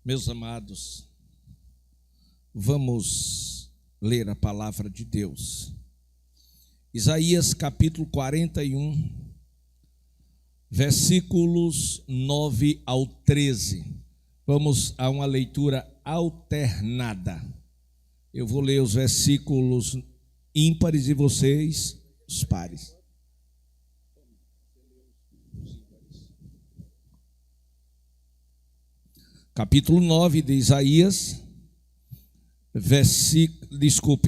Meus amados, vamos ler a palavra de Deus. Isaías capítulo 41, versículos 9 ao 13. Vamos a uma leitura alternada. Eu vou ler os versículos ímpares e vocês os pares. Capítulo 9 de Isaías,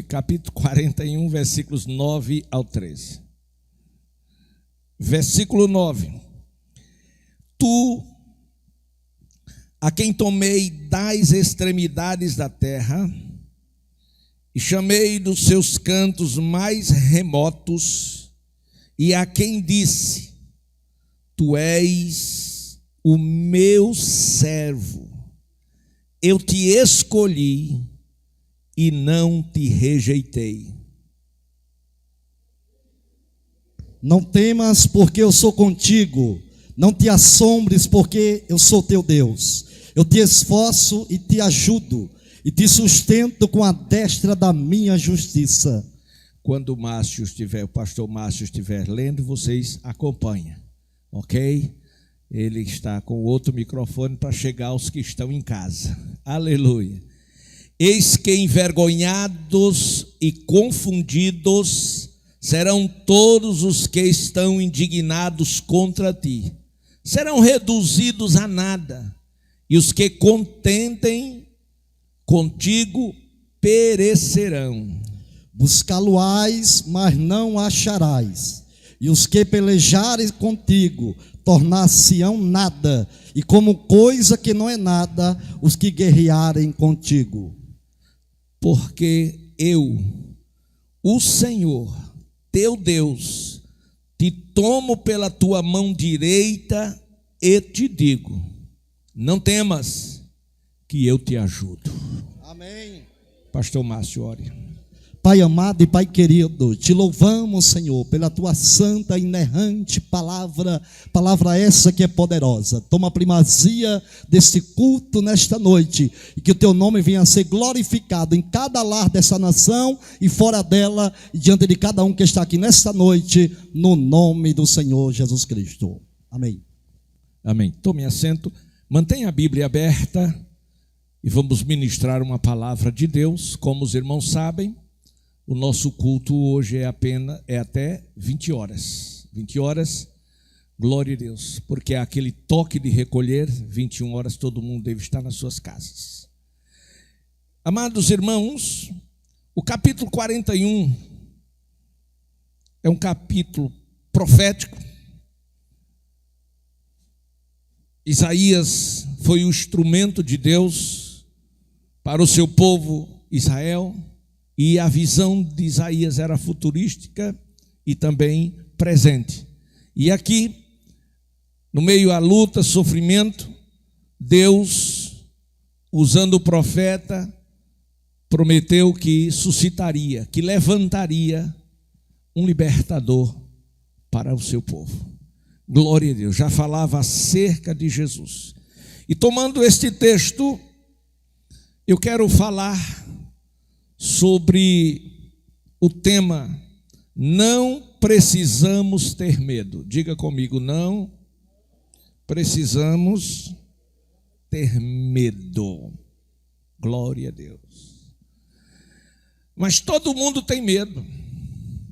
capítulo 41, versículos 9 ao 13. Versículo 9. Tu, a quem tomei das extremidades da terra, e chamei dos seus cantos mais remotos, e a quem disse, tu és o meu servo, eu te escolhi e não te rejeitei. Não temas, porque eu sou contigo. Não te assombres, porque eu sou teu Deus. Eu te esforço e te ajudo, e te sustento com a destra da minha justiça. Quando o pastor Márcio estiver lendo, vocês acompanham, ok? Ele está com outro microfone para chegar aos que estão em casa. Aleluia. Eis que envergonhados e confundidos serão todos os que estão indignados contra ti. Serão reduzidos a nada. E os que contendem contigo perecerão. Buscá-lo-ás, mas não acharás. E os que pelejarem contigo tornar-se-ão nada, e como coisa que não é nada, os que guerrearem contigo. Porque eu, o Senhor, teu Deus, te tomo pela tua mão direita e te digo, não temas, que eu te ajudo. Amém. Pastor Márcio, ore. Pai amado e Pai querido, te louvamos, Senhor, pela tua santa e inerrante palavra essa que é poderosa. Toma a primazia deste culto nesta noite, e que o teu nome venha a ser glorificado em cada lar dessa nação e fora dela, e diante de cada um que está aqui nesta noite, no nome do Senhor Jesus Cristo. Amém. Amém. Tome assento, mantenha a Bíblia aberta e vamos ministrar uma palavra de Deus. Como os irmãos sabem, o nosso culto hoje é até 20 horas. 20 horas, glória a Deus, porque é aquele toque de recolher, 21 horas todo mundo deve estar nas suas casas. Amados irmãos, o capítulo 41 é um capítulo profético. Isaías foi o instrumento de Deus para o seu povo Israel. E a visão de Isaías era futurística e também presente. E aqui, no meio à luta, sofrimento, Deus, usando o profeta, prometeu que suscitaria, que levantaria um libertador para o seu povo. Glória a Deus, já falava acerca de Jesus. E tomando este texto, eu quero falar sobre o tema, não precisamos ter medo. Diga comigo, não precisamos ter medo. Glória a Deus. Mas todo mundo tem medo.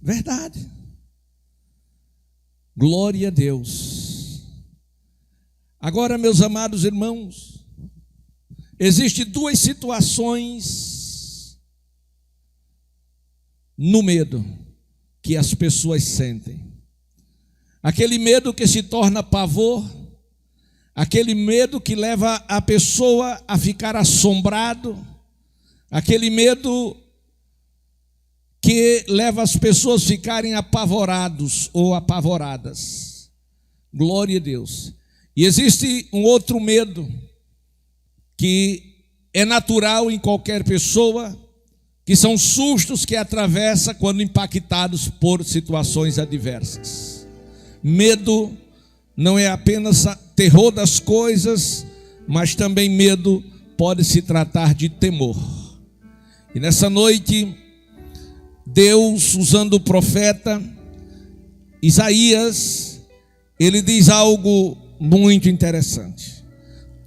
Verdade. Glória a Deus. Agora, meus amados irmãos, existem duas situações no medo que as pessoas sentem. Aquele medo que se torna pavor, aquele medo que leva a pessoa a ficar assombrado, aquele medo que leva as pessoas a ficarem apavorados ou apavoradas. Glória a Deus. E existe um outro medo que é natural em qualquer pessoa, que são sustos que atravessa quando impactados por situações adversas. Medo não é apenas terror das coisas, mas também medo pode se tratar de temor. E nessa noite, Deus, usando o profeta Isaías, ele diz algo muito interessante.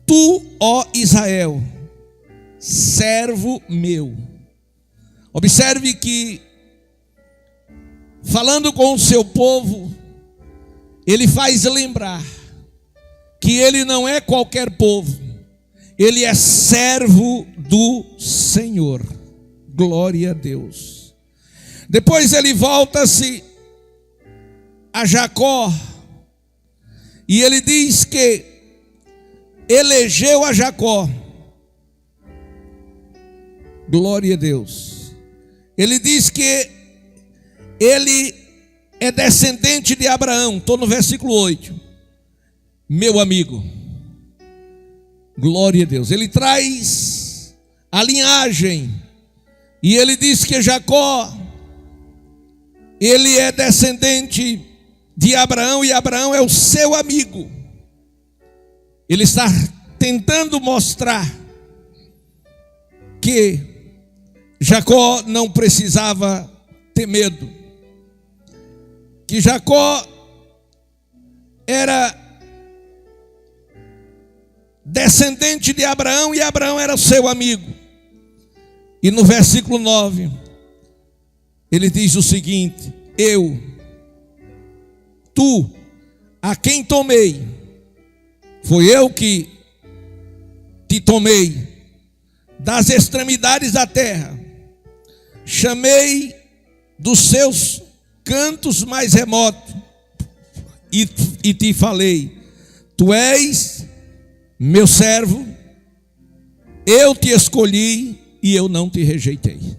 Tu, ó Israel, servo meu. Observe que, falando com o seu povo, ele faz lembrar que ele não é qualquer povo, ele é servo do Senhor. Glória a Deus. Depois ele volta-se a Jacó e ele diz que elegeu a Jacó. Glória a Deus. Ele diz que ele é descendente de Abraão. Estou no versículo 8. Meu amigo. Glória a Deus. Ele traz a linhagem. E ele diz que Jacó, ele é descendente de Abraão. E Abraão é o seu amigo. Ele está tentando mostrar que Jacó não precisava ter medo, que Jacó era descendente de Abraão e Abraão era seu amigo. E no versículo 9 ele diz o seguinte: tu, a quem tomei, foi eu que te tomei das extremidades da terra, chamei dos seus cantos mais remotos e te falei: tu és meu servo, eu te escolhi e eu não te rejeitei.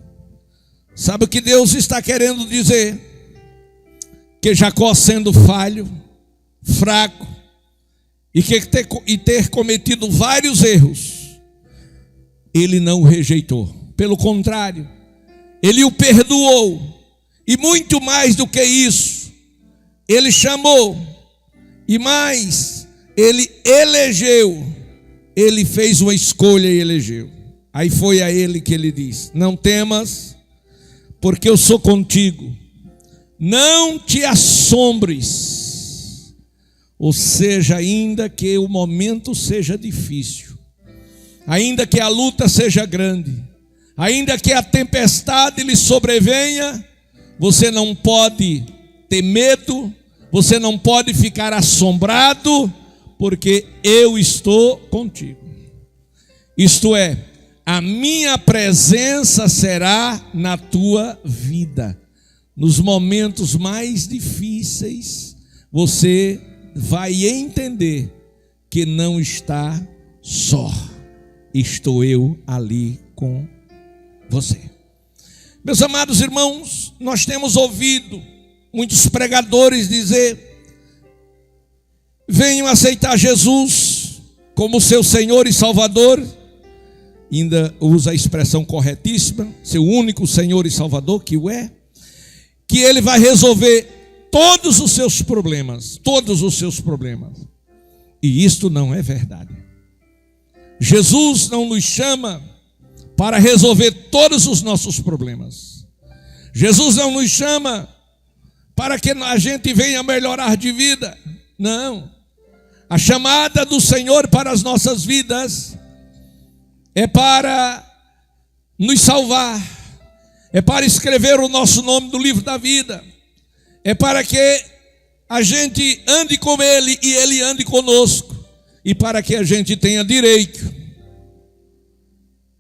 Sabe o que Deus está querendo dizer? Que Jacó, sendo falho, fraco e ter cometido vários erros, ele não o rejeitou. Pelo contrário, ele o perdoou. E muito mais do que isso, ele chamou. E mais, ele elegeu. Ele fez uma escolha e elegeu. Aí foi a ele que ele disse: não temas, porque eu sou contigo. Não te assombres. Ou seja, ainda que o momento seja difícil, ainda que a luta seja grande, ainda que a tempestade lhe sobrevenha, você não pode ter medo, você não pode ficar assombrado, porque eu estou contigo. Isto é, a minha presença será na tua vida. Nos momentos mais difíceis, você vai entender que não está só. Estou eu ali com você. Meus amados irmãos, nós temos ouvido muitos pregadores dizer: venham aceitar Jesus como seu Senhor e Salvador. Ainda usa a expressão corretíssima, seu único Senhor e Salvador, que o é. Que Ele vai resolver todos os seus problemas. Todos os seus problemas. E isto não é verdade. Jesus não nos chama para resolver todos os nossos problemas. Jesus não nos chama para que a gente venha melhorar de vida. Não. A chamada do Senhor para as nossas vidas é para nos salvar, é para escrever o nosso nome no livro da vida, é para que a gente ande com Ele e Ele ande conosco, e para que a gente tenha direito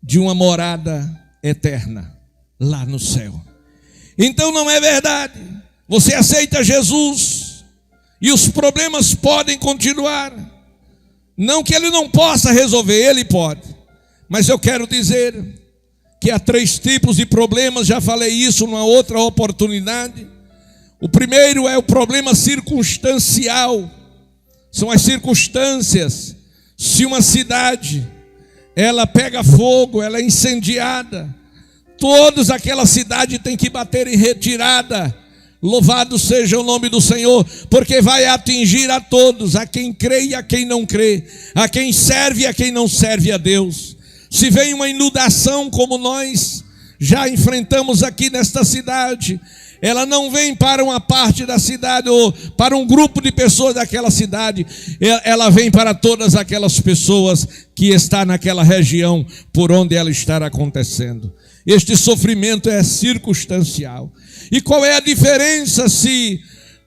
de uma morada eterna lá no céu. Então não é verdade. Você aceita Jesus e os problemas podem continuar. Não que Ele não possa resolver, Ele pode. Mas eu quero dizer que há 3 tipos de problemas, já falei isso numa outra oportunidade. O primeiro é o problema circunstancial. São as circunstâncias. Se uma cidade, ela pega fogo, ela é incendiada, todos aquela cidade tem que bater em retirada. Louvado seja o nome do Senhor, porque vai atingir a todos, a quem crê e a quem não crê, a quem serve e a quem não serve a Deus. Se vem uma inundação como nós já enfrentamos aqui nesta cidade, ela não vem para uma parte da cidade ou para um grupo de pessoas daquela cidade, ela vem para todas aquelas pessoas que estão naquela região por onde ela está acontecendo. Este sofrimento é circunstancial. E qual é a diferença se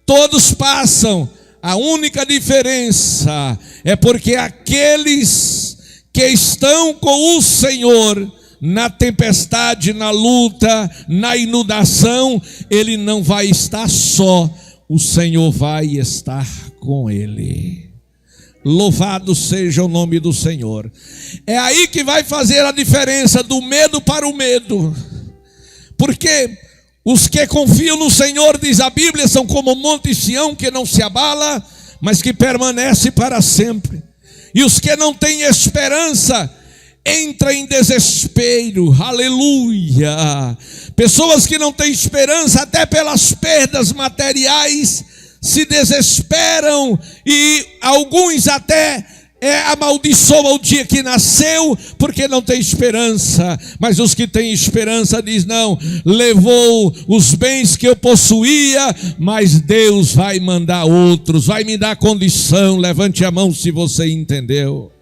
todos passam? A única diferença é porque aqueles que estão com o Senhor na tempestade, na luta, na inundação, ele não vai estar só, o Senhor vai estar com ele. Louvado seja o nome do Senhor. É aí que vai fazer a diferença do medo para o medo, porque os que confiam no Senhor, diz a Bíblia, são como o monte Sião, que não se abala, mas que permanece para sempre. E os que não têm esperança entram em desespero. Aleluia. Pessoas que não têm esperança, até pelas perdas materiais, se desesperam, e alguns até amaldiçoam o dia que nasceu, porque não tem esperança. Mas os que têm esperança diz: não, levou os bens que eu possuía, mas Deus vai mandar outros, vai me dar condição. Levante a mão se você entendeu.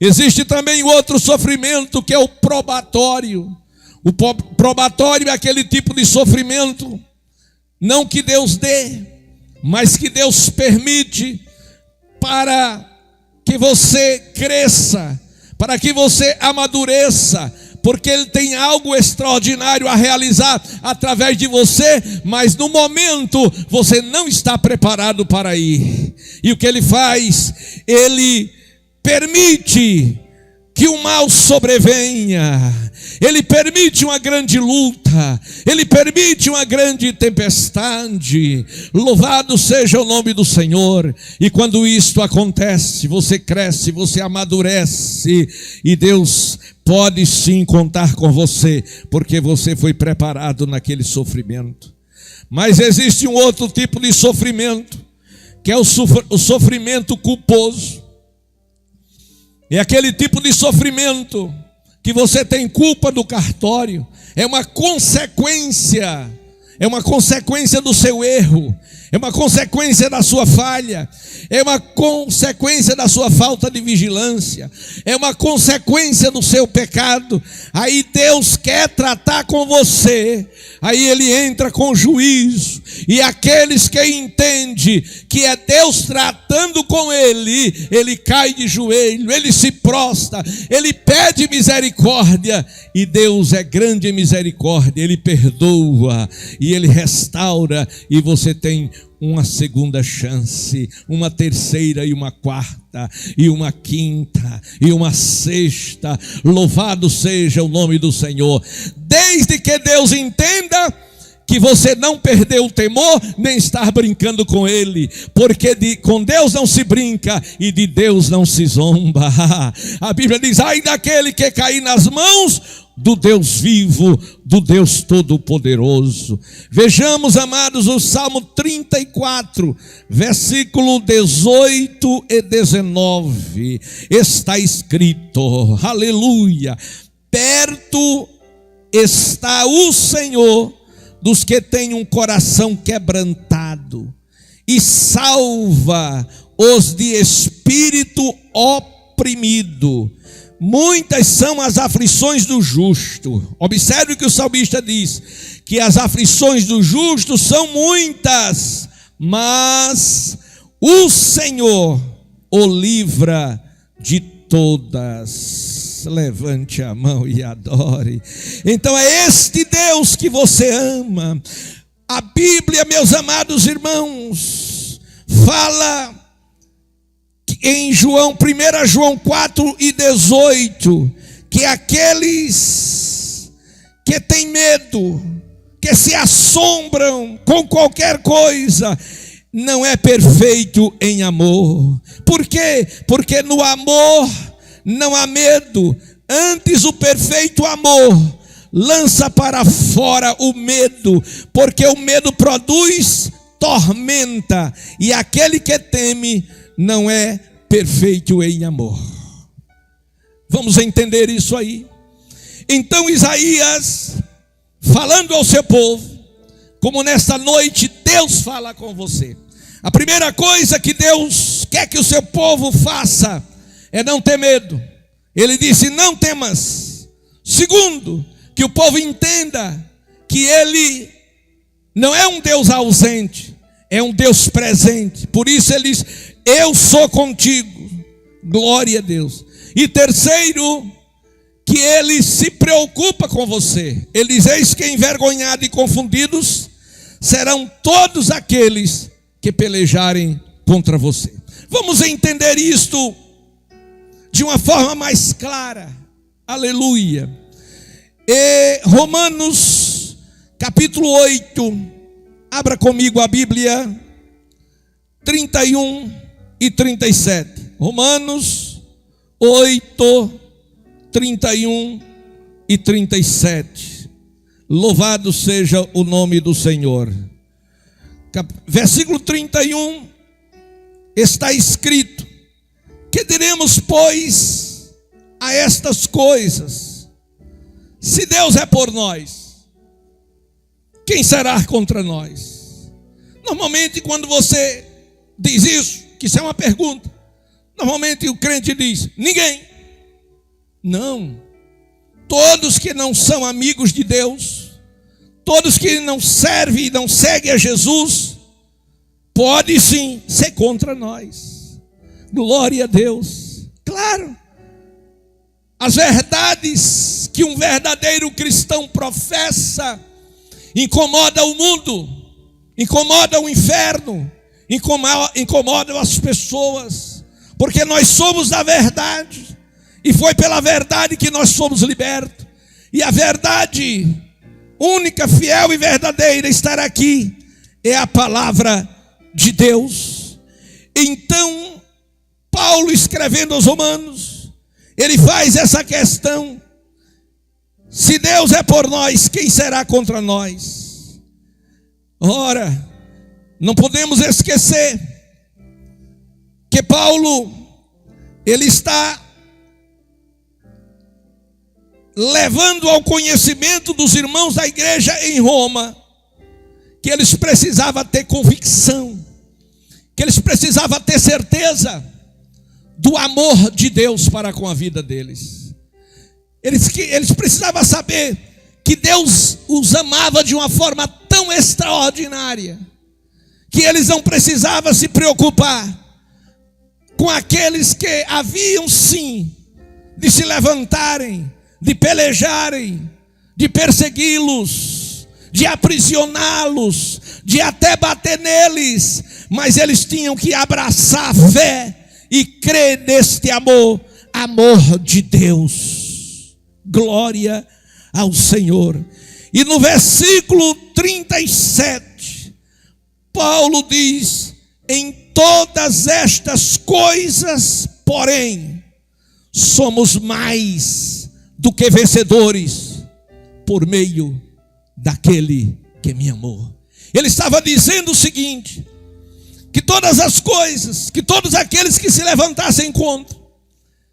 Existe também outro sofrimento, que é o probatório. O probatório é aquele tipo de sofrimento, não que Deus dê, mas que Deus permite para que você cresça, para que você amadureça, porque Ele tem algo extraordinário a realizar através de você, mas no momento você não está preparado para ir. E o que Ele faz? Ele permite que o mal sobrevenha, Ele permite uma grande luta, Ele permite uma grande tempestade. Louvado seja o nome do Senhor. E quando isto acontece, você cresce, você amadurece, e Deus pode sim contar com você, porque você foi preparado naquele sofrimento. Mas existe um outro tipo de sofrimento, que é o sofrimento culposo. É aquele tipo de sofrimento que você tem culpa do cartório, é uma consequência do seu erro, é uma consequência da sua falha, é uma consequência da sua falta de vigilância, é uma consequência do seu pecado. Aí Deus quer tratar com você, aí Ele entra com juízo, e aqueles que entendem que é Deus tratando com ele cai de joelho, ele se prostra, ele pede misericórdia, e Deus é grande em misericórdia, Ele perdoa e Ele restaura, e você tem uma segunda chance, uma terceira e uma quarta, e uma quinta, e uma sexta. Louvado seja o nome do Senhor. Desde que Deus entenda que você não perdeu o temor, nem estar brincando com Ele, porque com Deus não se brinca, e de Deus não se zomba. A Bíblia diz: ai daquele que cair nas mãos do Deus vivo, do Deus todo-poderoso. Vejamos, amados, o Salmo 34, versículo 18 e 19, está escrito, aleluia: perto está o Senhor dos que têm um coração quebrantado, e salva os de espírito oprimido. Muitas são as aflições do justo. Observe o que o salmista diz, que as aflições do justo são muitas, mas o Senhor o livra de todas. Levante a mão e adore. Então é este Deus que você ama. A Bíblia, meus amados irmãos, fala em 1 João 4 e 18, que aqueles que têm medo, que se assombram com qualquer coisa, não é perfeito em amor. Por quê? Porque no amor não há medo, antes o perfeito amor lança para fora o medo, porque o medo produz tormenta, e aquele que teme não é perfeito em amor. Vamos entender isso aí. Então Isaías, falando ao seu povo, como nesta noite Deus fala com você. A primeira coisa que Deus quer que o seu povo faça é não ter medo. Ele disse: não temas. Segundo, que o povo entenda que Ele não é um Deus ausente, é um Deus presente. Por isso Ele diz: eu sou contigo. Glória a Deus. E terceiro, que Ele se preocupa com você. Ele diz: eis que envergonhados e confundidos serão todos aqueles que pelejarem contra você. Vamos entender isto de uma forma mais clara. Aleluia. Romanos capítulo 8, abra comigo a Bíblia, 31 e 37. Romanos 8, 31 e 37. Louvado seja o nome do Senhor. Versículo 31 está escrito: que diremos, pois, a estas coisas? Se Deus é por nós, quem será contra nós? Normalmente quando você diz isso, que isso é uma pergunta, normalmente o crente diz: ninguém. Não. Todos que não são amigos de Deus, todos que não servem e não seguem a Jesus, pode sim ser contra nós. Glória a Deus. Claro, as verdades que um verdadeiro cristão professa incomoda o mundo, incomoda o inferno, incomoda as pessoas, porque nós somos da verdade, e foi pela verdade que nós somos libertos. E a verdade única, fiel e verdadeira estar aqui é a palavra de Deus. Então Paulo, escrevendo aos Romanos, ele faz essa questão: se Deus é por nós, quem será contra nós? Ora, não podemos esquecer que Paulo, ele está levando ao conhecimento dos irmãos da igreja em Roma que eles precisavam ter convicção, que eles precisavam ter certeza do amor de Deus para com a vida deles. Eles precisavam saber que Deus os amava de uma forma tão extraordinária, que eles não precisavam se preocupar com aqueles que haviam sim de se levantarem, de pelejarem, de persegui-los, de aprisioná-los, de até bater neles, mas eles tinham que abraçar a fé e crer neste amor de Deus. Glória ao Senhor. E no versículo 37, Paulo diz: em todas estas coisas, porém, somos mais do que vencedores por meio daquele que me amou. Ele estava dizendo o seguinte: que todas as coisas, que todos aqueles que se levantassem contra,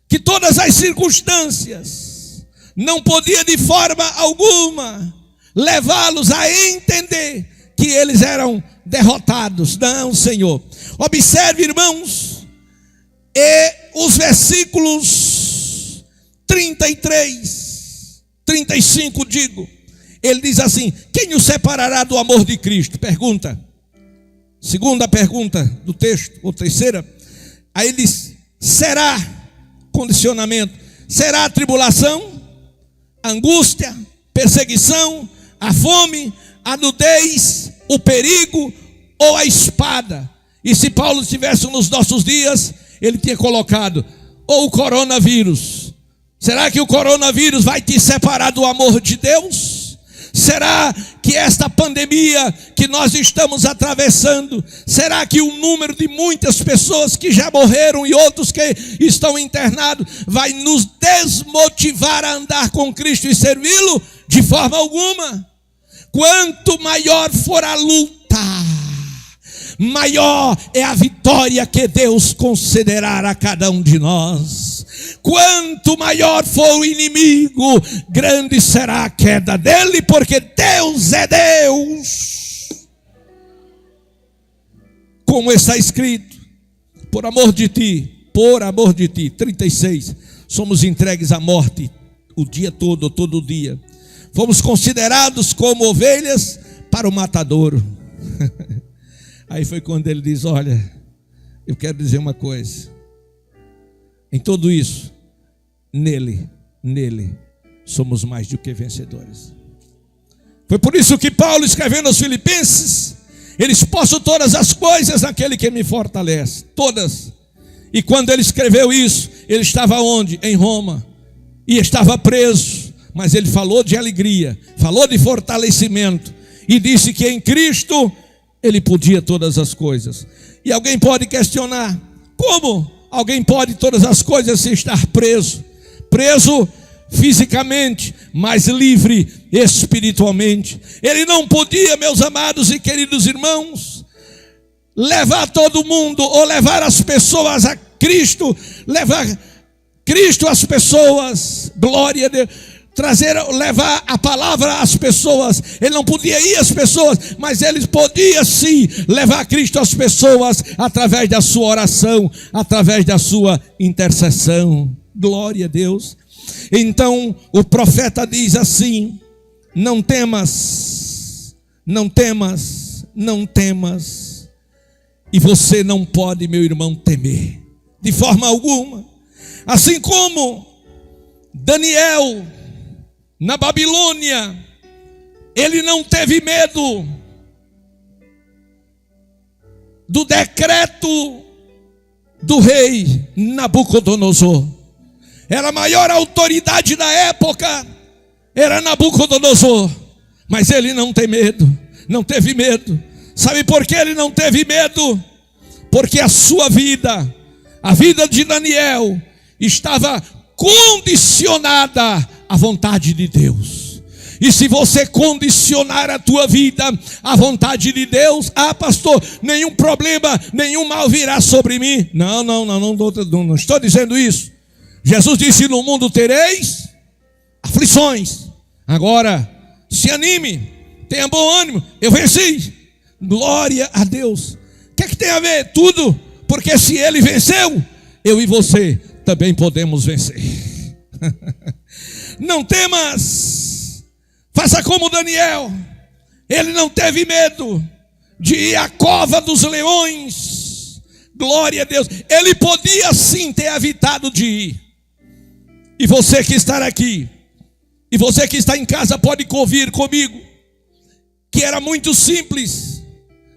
que todas as circunstâncias não podia de forma alguma levá-los a entender que eles eram derrotados. Não, Senhor. Observe, irmãos, os versículos 33, 35, digo. Ele diz assim: quem o separará do amor de Cristo? Pergunta. Segunda pergunta do texto, ou terceira. Aí ele diz: será, condicionamento, será a tribulação, a angústia, perseguição, a fome, a nudez, o perigo ou a espada? E se Paulo estivesse nos nossos dias, ele tinha colocado: ou o coronavírus. Será que o coronavírus vai te separar do amor de Deus? Será que esta pandemia que nós estamos atravessando, será que o número de muitas pessoas que já morreram e outros que estão internados vai nos desmotivar a andar com Cristo e servi-lo? De forma alguma. Quanto maior for a luta, maior é a vitória que Deus concederá a cada um de nós. Quanto maior for o inimigo, grande será a queda dele, porque Deus é Deus. Como está escrito, por amor de ti, 36, somos entregues à morte o dia todo dia. Fomos considerados como ovelhas para o matadouro. Aí foi quando ele diz: olha, eu quero dizer uma coisa. Em tudo isso, nele, somos mais do que vencedores. Foi por isso que Paulo, escrevendo aos Filipenses, eles posso todas as coisas naquele que me fortalece, todas. E quando ele escreveu isso, ele estava onde? Em Roma, e estava preso, mas ele falou de alegria, falou de fortalecimento, e disse que em Cristo ele podia todas as coisas. E alguém pode questionar: como alguém pode todas as coisas se estar preso? Preso fisicamente, mas livre espiritualmente. Ele não podia, meus amados e queridos irmãos, levar todo mundo, ou levar as pessoas a Cristo, levar Cristo às pessoas, glória a Deus, levar a palavra às pessoas. Ele não podia ir às pessoas, mas ele podia sim levar Cristo às pessoas, através da sua oração, através da sua intercessão, glória a Deus. Então o profeta diz assim: não temas, não temas, não temas. E você não pode, meu irmão, temer de forma alguma. Assim como Daniel na Babilônia, ele não teve medo do decreto do rei Nabucodonosor. Era a maior autoridade da época, era Nabucodonosor, mas ele não tem medo, não teve medo. Sabe por que ele não teve medo? Porque a sua vida, a vida de Daniel, estava condicionada à vontade de Deus. E se você condicionar a tua vida à vontade de Deus: ah, pastor, nenhum problema, nenhum mal virá sobre mim. Não estou dizendo isso. Jesus disse: no mundo tereis aflições. Agora, se anime, tenha bom ânimo, eu venci. Glória a Deus. O que é que tem a ver? Tudo, porque se ele venceu, eu e você também podemos vencer. Não temas, faça como Daniel. Ele não teve medo de ir à cova dos leões. Glória a Deus. Ele podia sim ter evitado de ir. E você que está aqui, e você que está em casa, pode ouvir comigo que era muito simples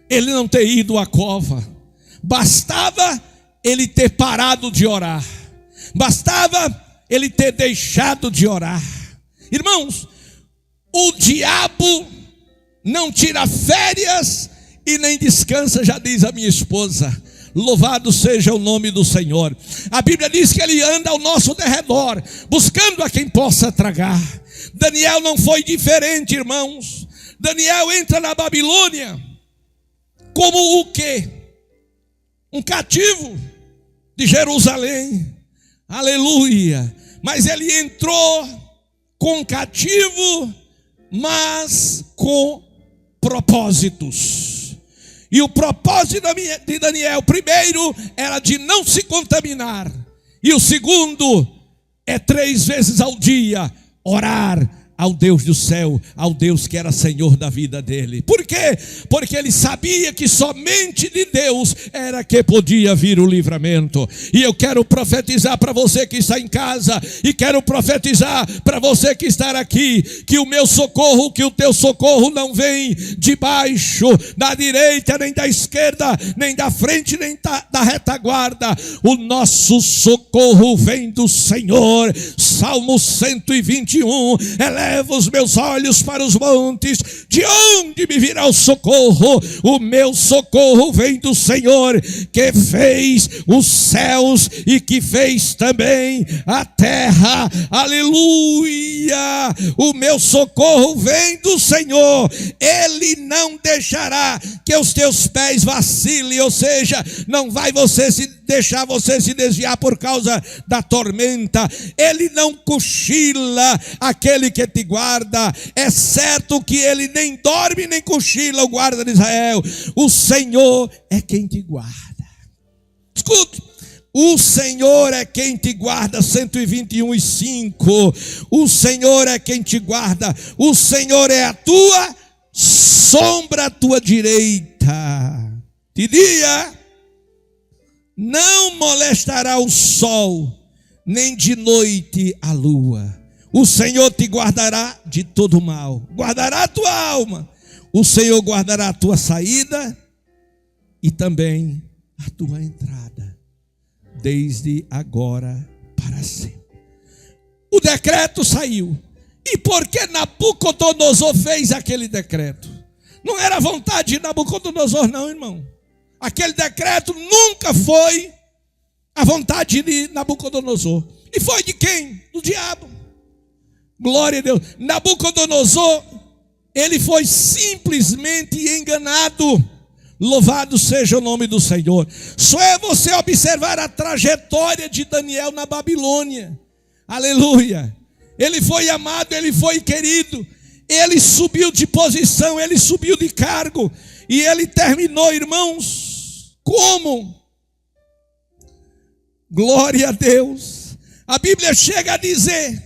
ele não ter ido à cova. Bastava ele ter parado de orar, bastava ele ter deixado de orar. Irmãos, o diabo não tira férias e nem descansa, já diz a minha esposa. Louvado seja o nome do Senhor. A Bíblia diz que ele anda ao nosso derredor, buscando a quem possa tragar. Daniel não foi diferente, irmãos. Daniel entra na Babilônia como o quê? Um cativo de Jerusalém. Aleluia. Mas ele entrou com cativo, mas com propósitos. E o propósito de Daniel, primeiro, era de não se contaminar. E o segundo é 3 vezes ao dia orar ao Deus do céu, ao Deus que era Senhor da vida dele. Por quê? Porque ele sabia que somente de Deus era que podia vir o livramento. E eu quero profetizar para você que está em casa, e quero profetizar para você que está aqui, que o meu socorro, que o teu socorro não vem de baixo, da direita, nem da esquerda, nem da frente, nem da retaguarda. O nosso socorro vem do Senhor. Salmo 121, eleva os meus olhos para os montes, de onde me virá o socorro? O meu socorro vem do Senhor, que fez os céus e que fez também a terra. Aleluia! O meu socorro vem do Senhor. Ele não deixará que os teus pés vacilem, ou seja, não vai você se deixar você se desviar por causa da tormenta. Ele não cochila, aquele que te guarda. É certo que ele nem dorme nem cochila, o guarda de Israel. O Senhor é quem te guarda. Escute. O Senhor é quem te guarda, 121:5. O Senhor é quem te guarda. O Senhor é a tua sombra à tua direita. De dia não molestará o sol, nem de noite a lua. O Senhor te guardará de todo mal. Guardará a tua alma. O Senhor guardará a tua saída e também a tua entrada, desde agora para sempre. O decreto saiu. E por que Nabucodonosor fez aquele decreto? Não era vontade de Nabucodonosor não, irmão. Aquele decreto nunca foi a vontade de Nabucodonosor. E foi de quem? Do diabo. Glória a Deus. Nabucodonosor, ele foi simplesmente enganado. Louvado seja o nome do Senhor. Só é você observar a trajetória de Daniel na Babilônia. Aleluia. Ele foi amado, ele foi querido. Ele subiu de posição, ele subiu de cargo. E ele terminou, irmãos, como? Glória a Deus. A Bíblia chega a dizer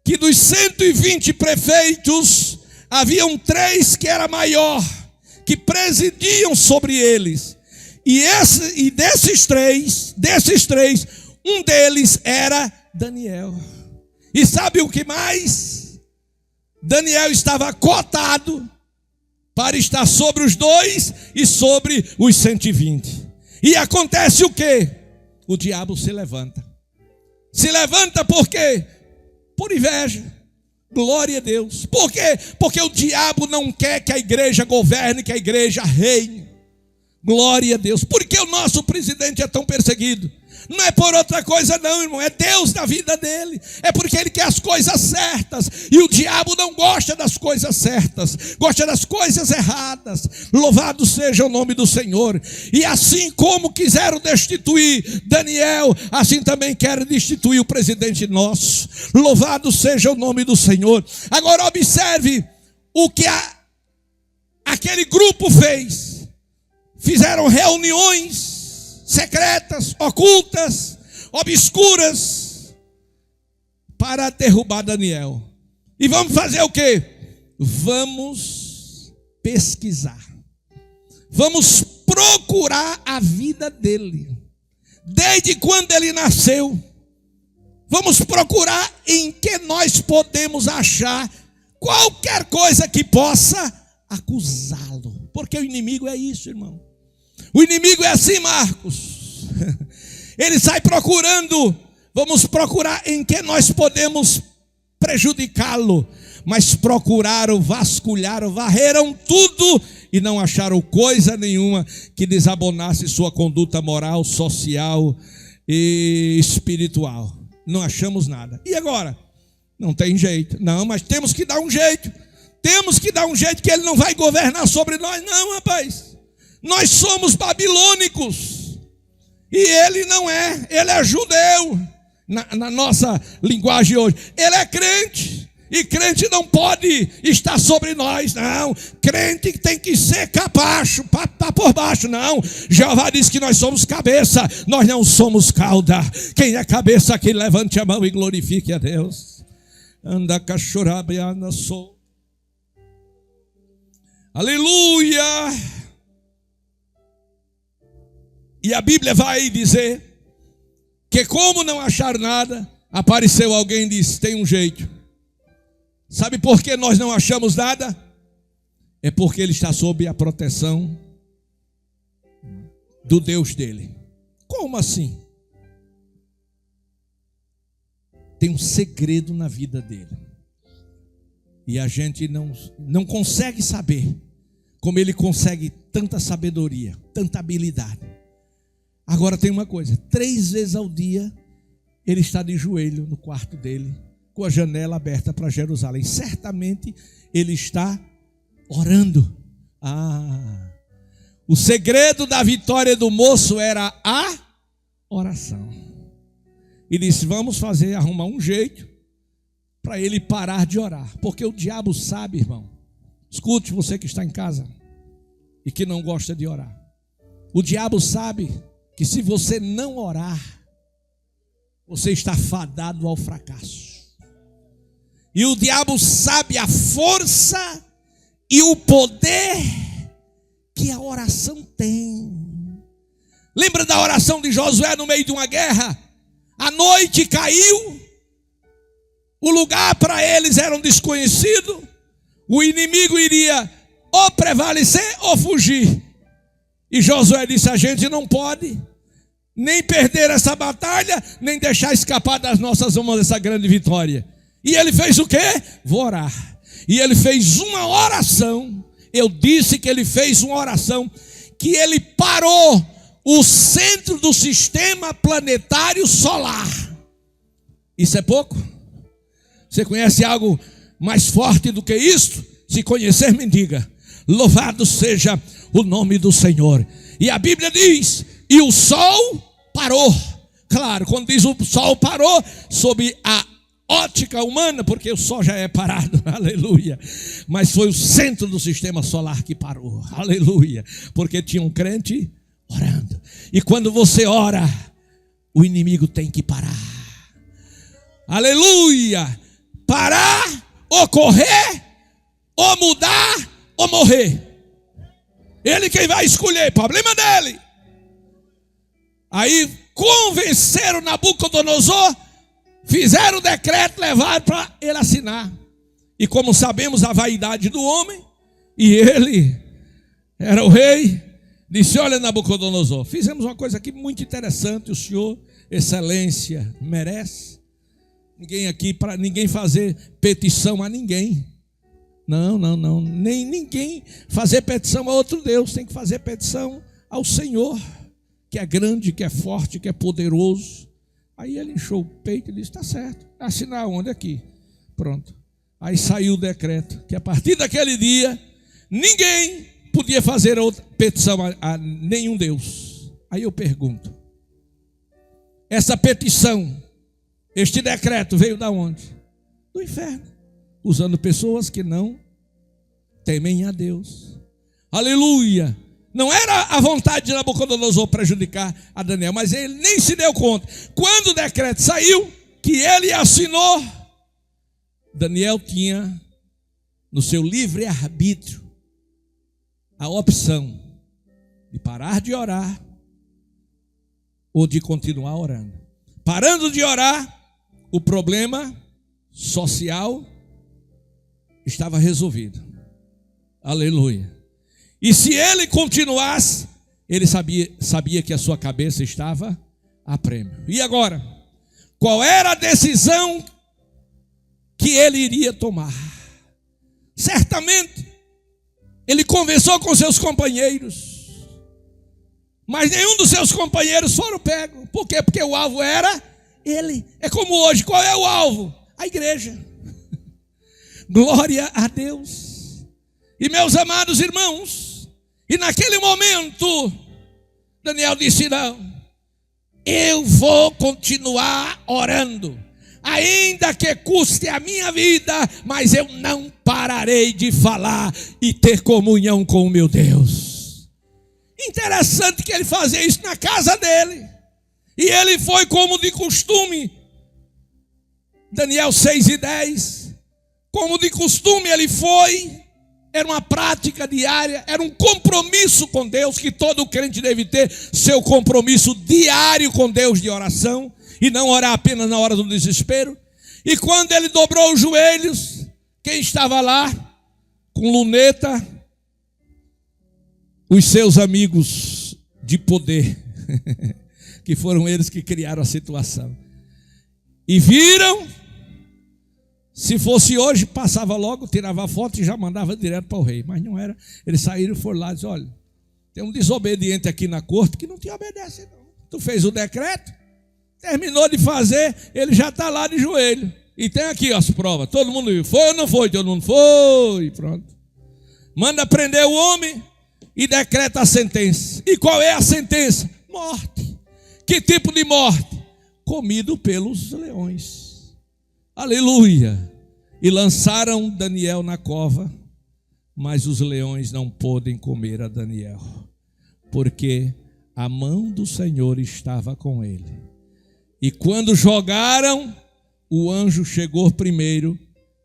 que dos 120 prefeitos, haviam 3 que era maior, que presidiam sobre eles. E desses três, um deles era Daniel. E sabe o que mais? Daniel estava cotado para estar sobre os 2 e sobre os 120. E acontece o quê? O diabo se levanta. Se levanta por quê? Por inveja. Glória a Deus. Por quê? Porque o diabo não quer que a igreja governe, que a igreja reine. Glória a Deus. Por que o nosso presidente é tão perseguido? Não é por outra coisa não, irmão. É Deus na vida dele. É porque ele quer as coisas certas. E o diabo não gosta das coisas certas. Gosta das coisas erradas. Louvado seja o nome do Senhor. E assim como quiseram destituir Daniel, assim também querem destituir o presidente nosso. Louvado seja o nome do Senhor. Agora observe o que aquele grupo fez. Fizeram reuniões secretas, ocultas, obscuras, para derrubar Daniel. E vamos fazer o quê? Vamos pesquisar. Vamos procurar a vida dele. Desde quando ele nasceu. Vamos procurar em que nós podemos achar qualquer coisa que possa acusá-lo. Porque o inimigo é isso, irmão. O inimigo é assim, Marcos. Ele sai procurando. Vamos procurar em que nós podemos prejudicá-lo. Mas procuraram, vasculharam, varreram tudo e não acharam coisa nenhuma que desabonasse sua conduta moral, social e espiritual. Não achamos nada. E agora? Não tem jeito. Não, mas temos que dar um jeito. Temos que dar um jeito que ele não vai governar sobre nós. Não, rapaz. Nós somos babilônicos. E ele não é. Ele é judeu. Na nossa linguagem hoje. Ele é crente. E crente não pode estar sobre nós, não. Crente tem que ser capacho, para por baixo, não. Jeová diz que nós somos cabeça, nós não somos cauda. Quem é cabeça, que levante a mão e glorifique a Deus. Anda cachorrabeana sou. Aleluia. E a Bíblia vai dizer que como não achar nada, apareceu alguém e disse, tem um jeito. Sabe por que nós não achamos nada? É porque ele está sob a proteção do Deus dele. Como assim? Tem um segredo na vida dele. E a gente não consegue saber como ele consegue tanta sabedoria, tanta habilidade. Agora tem uma coisa, 3 vezes ao dia ele está de joelho no quarto dele, com a janela aberta para Jerusalém. Certamente ele está orando. O segredo da vitória do moço era a oração. E disse: vamos arrumar um jeito para ele parar de orar. Porque o diabo sabe, irmão. Escute, você que está em casa e que não gosta de orar. O diabo sabe que se você não orar, você está fadado ao fracasso. E o diabo sabe a força e o poder que a oração tem. Lembra da oração de Josué no meio de uma guerra? A noite caiu, o lugar para eles era um desconhecido, o inimigo iria ou prevalecer ou fugir. E Josué disse: a gente não pode nem perder essa batalha, nem deixar escapar das nossas mãos essa grande vitória. E ele fez o quê? Vou orar. E ele fez uma oração. Eu disse que ele fez uma oração que ele parou o centro do sistema planetário solar. Isso é pouco? Você conhece algo mais forte do que isso? Se conhecer, me diga. Louvado seja o nome do Senhor. E a Bíblia diz: e o sol parou. Claro, quando diz o sol parou, sob a ótica humana, porque o sol já é parado, aleluia. Mas foi o centro do sistema solar que parou, aleluia. Porque tinha um crente orando. E quando você ora, o inimigo tem que parar, aleluia. Parar, ou correr, ou mudar, ou morrer. Ele quem vai escolher, problema dele. Aí convenceram Nabucodonosor, fizeram o decreto, levaram para ele assinar. E como sabemos a vaidade do homem, e ele era o rei, disse: olha, Nabucodonosor, fizemos uma coisa aqui muito interessante, o senhor, excelência, merece. Ninguém aqui, para ninguém fazer petição a ninguém. Não, nem ninguém fazer petição a outro Deus, tem que fazer petição ao Senhor, que é grande, que é forte, que é poderoso. Aí ele inchou o peito e disse: está certo, assinar onde? Aqui, pronto. Aí saiu o decreto, que a partir daquele dia, ninguém podia fazer outra petição a nenhum Deus. Aí eu pergunto, essa petição, este decreto veio da onde? Do inferno, usando pessoas que não temem a Deus. Aleluia. Não era a vontade de Nabucodonosor prejudicar a Daniel, mas ele nem se deu conta. Quando o decreto saiu, que ele assinou, Daniel tinha no seu livre arbítrio a opção de parar de orar ou de continuar orando. Parando de orar, o problema social estava resolvido. Aleluia. E se ele continuasse, ele sabia que a sua cabeça estava a prêmio. E agora? Qual era a decisão que ele iria tomar? Certamente, ele conversou com seus companheiros, mas nenhum dos seus companheiros foram pegos. Por quê? Porque o alvo era ele. É como hoje, qual é o alvo? A igreja. Glória a Deus. E meus amados irmãos, e naquele momento, Daniel disse: não, eu vou continuar orando, ainda que custe a minha vida, mas eu não pararei de falar e ter comunhão com o meu Deus. Interessante que ele fazia isso na casa dele. E ele foi como de costume, Daniel 6:10, como de costume ele foi, era uma prática diária, era um compromisso com Deus, que todo crente deve ter, seu compromisso diário com Deus de oração, e não orar apenas na hora do desespero. E quando ele dobrou os joelhos, quem estava lá, com luneta? Os seus amigos de poder, que foram eles que criaram a situação. E viram, se fosse hoje, passava logo, tirava a foto e já mandava direto para o rei. Mas não era. Eles saíram e foram lá e disseram: olha, tem um desobediente aqui na corte que não te obedece não. Tu fez o decreto, terminou de fazer, ele já está lá de joelho. E tem aqui as provas, todo mundo viu. Foi ou não foi? Todo mundo foi, pronto. Manda prender o homem e decreta a sentença. E qual é a sentença? Morte. Que tipo de morte? Comido pelos leões. Aleluia! E lançaram Daniel na cova, mas os leões não podem comer a Daniel, porque a mão do Senhor estava com ele. E quando jogaram, o anjo chegou primeiro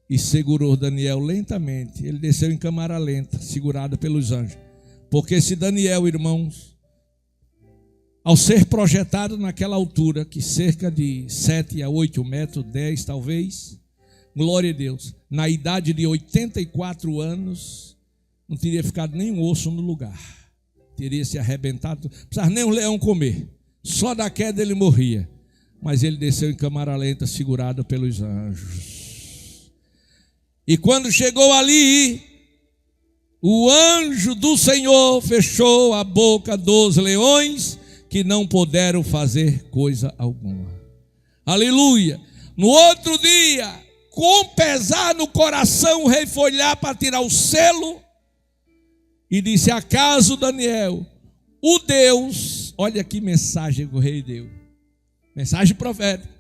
e segurou Daniel lentamente. Ele desceu em câmara lenta, segurado pelos anjos. Porque se Daniel, irmãos, ao ser projetado naquela altura, que cerca de 7 a 8 metros, 10 talvez, glória a Deus, na idade de 84 anos, não teria ficado nenhum osso no lugar, teria se arrebentado, não precisava nem um leão comer, só da queda ele morria, mas ele desceu em câmara lenta, segurado pelos anjos. E quando chegou ali, o anjo do Senhor fechou a boca dos leões, que não puderam fazer coisa alguma. Aleluia! No outro dia, com pesar no coração, o rei foi lá para tirar o selo e disse: acaso Daniel, o Deus, olha que mensagem que o rei deu, mensagem profética,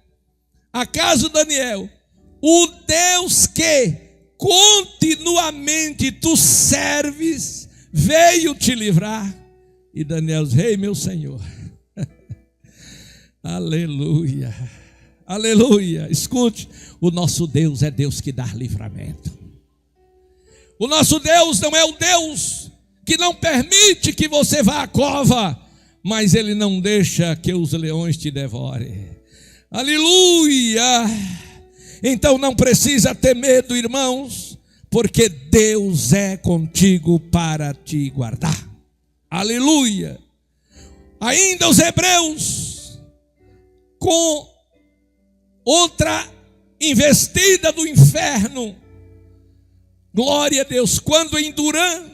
acaso Daniel, o Deus que continuamente tu serves, veio te livrar? E Daniel disse: rei, meu senhor, aleluia, aleluia, escute, o nosso Deus é Deus que dá livramento. O nosso Deus não é o Deus que não permite que você vá à cova, mas Ele não deixa que os leões te devorem. Aleluia! Então não precisa ter medo, irmãos, porque Deus é contigo para te guardar. Aleluia! Ainda os hebreus, com outra investida do inferno, glória a Deus, quando em Durã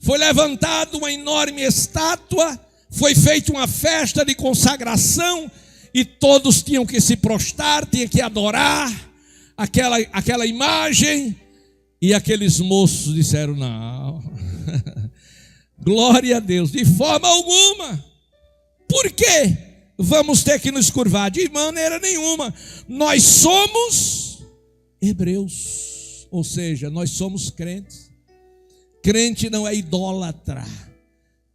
foi levantada uma enorme estátua, foi feita uma festa de consagração, e todos tinham que se prostrar, tinham que adorar aquela imagem, e aqueles moços disseram: não, glória a Deus, de forma alguma. Por quê? Vamos ter que nos curvar? De maneira nenhuma. Nós somos hebreus, ou seja, nós somos crentes. Crente não é idólatra.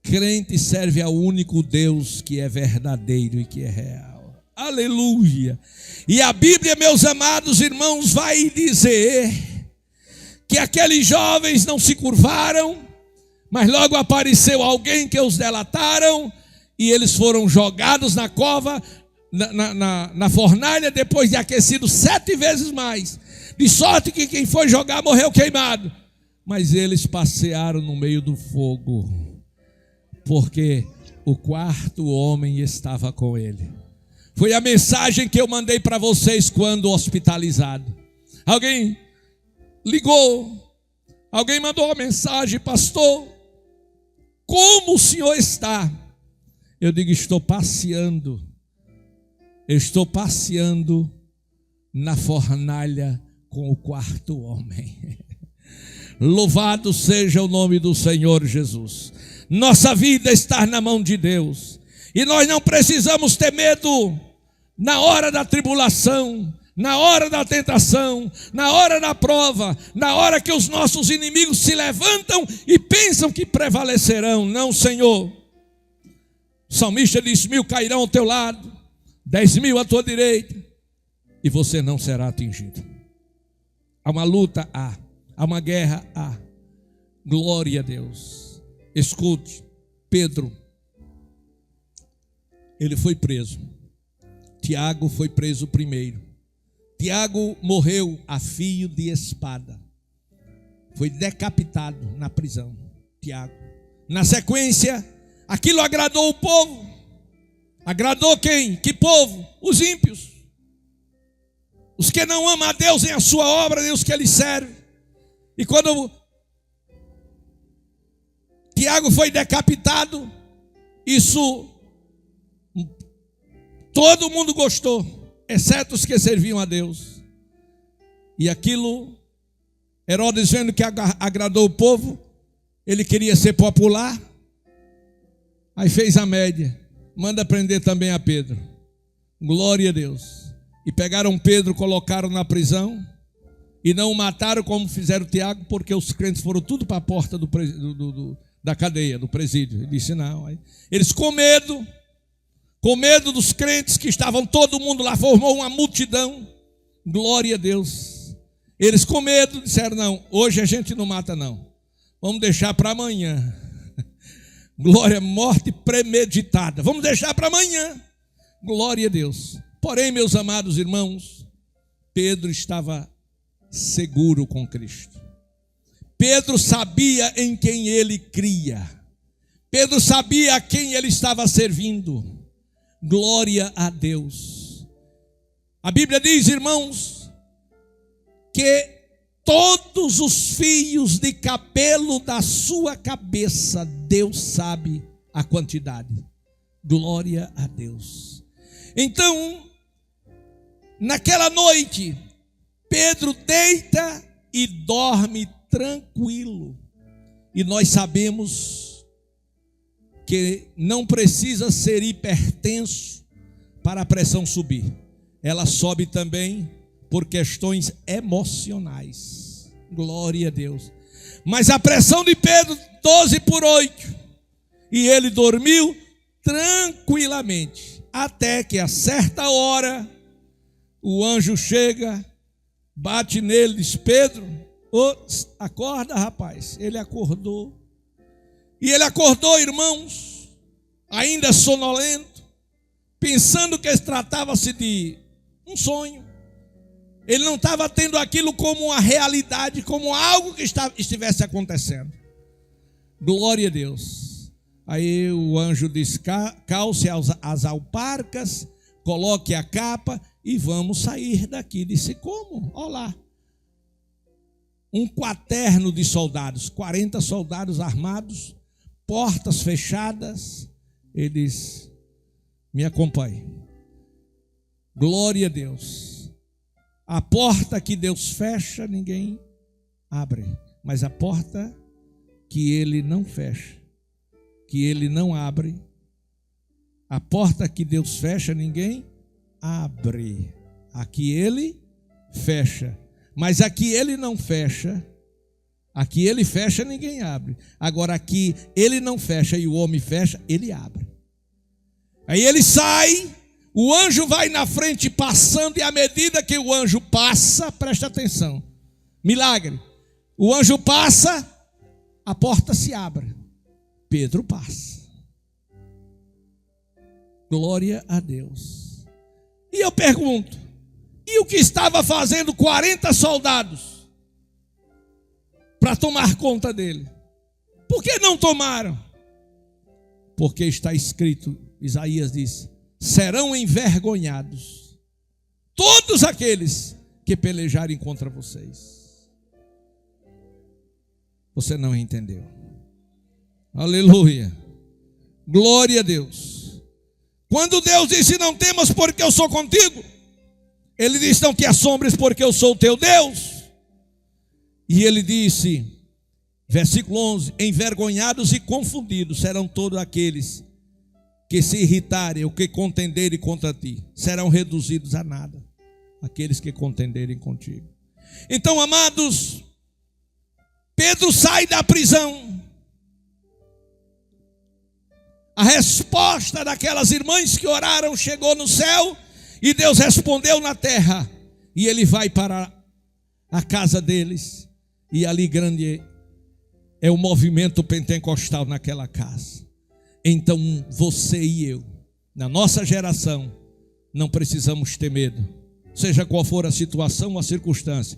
Crente serve ao único Deus que é verdadeiro e que é real. Aleluia! E a Bíblia, meus amados irmãos, vai dizer que aqueles jovens não se curvaram, mas logo apareceu alguém que os delataram, e eles foram jogados na cova, na fornalha, depois de aquecido 7 vezes mais, de sorte que quem foi jogar morreu queimado. Mas eles passearam no meio do fogo, porque o quarto homem estava com ele. Foi a mensagem que eu mandei para vocês quando hospitalizado. Alguém ligou, alguém mandou uma mensagem: pastor, como o senhor está? Eu digo: estou passeando na fornalha com o quarto homem. Louvado seja o nome do Senhor Jesus. Nossa vida está na mão de Deus, e nós não precisamos ter medo na hora da tribulação, na hora da tentação, na hora da prova, na hora que os nossos inimigos se levantam e pensam que prevalecerão. Não, Senhor. O salmista diz: 1000 cairão ao teu lado, 10.000 à tua direita, e você não será atingido. Há uma luta, há uma guerra, há. Glória a Deus. Escute, Pedro, ele foi preso. Tiago foi preso primeiro. Tiago morreu a fio de espada, foi decapitado na prisão. Tiago, na sequência, aquilo agradou o povo. Agradou quem? Que povo? Os ímpios, os que não amam a Deus em a sua obra, nem os que Ele serve. E quando Tiago foi decapitado, isso todo mundo gostou, exceto os que serviam a Deus. E aquilo, Herodes, vendo que agradou o povo, ele queria ser popular, aí fez a média: manda prender também a Pedro. Glória a Deus. E pegaram Pedro, colocaram na prisão e não o mataram como fizeram Tiago, porque os crentes foram tudo para a porta da cadeia, do presídio. Ele disse não. Eles com medo dos crentes que estavam todo mundo lá, formou uma multidão. Glória a Deus. Eles com medo disseram não, hoje a gente não mata não. Vamos deixar para amanhã. Glória, morte premeditada. Vamos deixar para amanhã. Glória a Deus. Porém, meus amados irmãos, Pedro estava seguro com Cristo. Pedro sabia em quem ele cria. Pedro sabia a quem ele estava servindo. Glória a Deus. A Bíblia diz, irmãos, que todos os fios de cabelo da sua cabeça, Deus sabe a quantidade. Glória a Deus. Então, naquela noite, Pedro deita e dorme tranquilo. E nós sabemos que não precisa ser hipertenso para a pressão subir. Ela sobe também por questões emocionais. Glória a Deus. Mas a pressão de Pedro, 12/8. E ele dormiu tranquilamente. Até que a certa hora, o anjo chega, bate nele, diz: Pedro, acorda, rapaz. Ele acordou. E ele acordou, irmãos, ainda sonolento, pensando que tratava-se de um sonho. Ele não estava tendo aquilo como uma realidade, como algo que estivesse acontecendo. Glória a Deus. Aí o anjo diz: calce as alparcas, coloque a capa e vamos sair daqui. Disse: como? Olha lá. Um quaterno de soldados, 40 soldados armados, portas fechadas. Ele diz: me acompanhe. Glória a Deus. A porta que Deus fecha, ninguém abre. Mas a porta que Ele não fecha, que Ele não abre, a porta que Deus fecha, ninguém abre. Aqui Ele fecha. Mas aqui Ele não fecha. Aqui Ele fecha, ninguém abre. Agora aqui Ele não fecha e o homem fecha, Ele abre. Aí ele sai, o anjo vai na frente passando, e à medida que o anjo passa, presta atenção, milagre, o anjo passa, a porta se abre, Pedro passa. Glória a Deus. E eu pergunto, e o que estava fazendo 40 soldados para tomar conta dele? Por que não tomaram? Porque está escrito, Isaías diz: serão envergonhados todos aqueles que pelejarem contra vocês. Você não entendeu. Aleluia. Glória a Deus. Quando Deus disse: não temas porque eu sou contigo, Ele disse: não te assombres porque eu sou o teu Deus. E Ele disse, versículo 11: envergonhados e confundidos serão todos aqueles que se irritarem ou que contenderem contra ti, serão reduzidos a nada, aqueles que contenderem contigo. Então, amados, Pedro sai da prisão. A resposta daquelas irmãs que oraram chegou no céu, e Deus respondeu na terra. E ele vai para a casa deles, e ali grande é o movimento pentecostal naquela casa. Então você e eu, na nossa geração, não precisamos ter medo, seja qual for a situação ou a circunstância,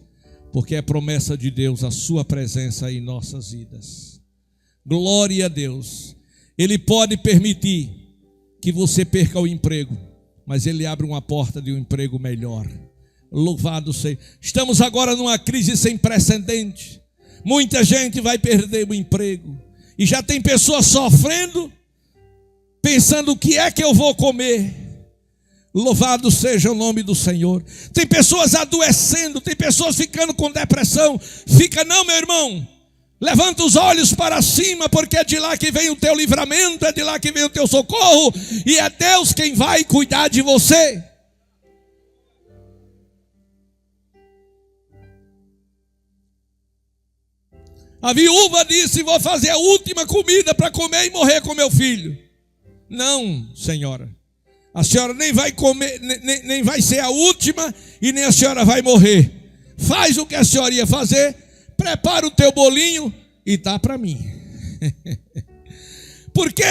porque é promessa de Deus a sua presença em nossas vidas. Glória a Deus. Ele pode permitir que você perca o emprego, mas Ele abre uma porta de um emprego melhor. Louvado seja. Estamos agora numa crise sem precedente. Muita gente vai perder o emprego, e já tem pessoas sofrendo, pensando: o que é que eu vou comer? Louvado seja o nome do Senhor. Tem pessoas adoecendo, tem pessoas ficando com depressão. Fica não, meu irmão. Levanta os olhos para cima, porque é de lá que vem o teu livramento, é de lá que vem o teu socorro, e é Deus quem vai cuidar de você. A viúva disse: vou fazer a última comida para comer e morrer com meu filho. Não, senhora, a senhora nem vai comer, nem vai ser a última, e nem a senhora vai morrer. Faz o que a senhora ia fazer, prepara o teu bolinho e dá para mim. Porque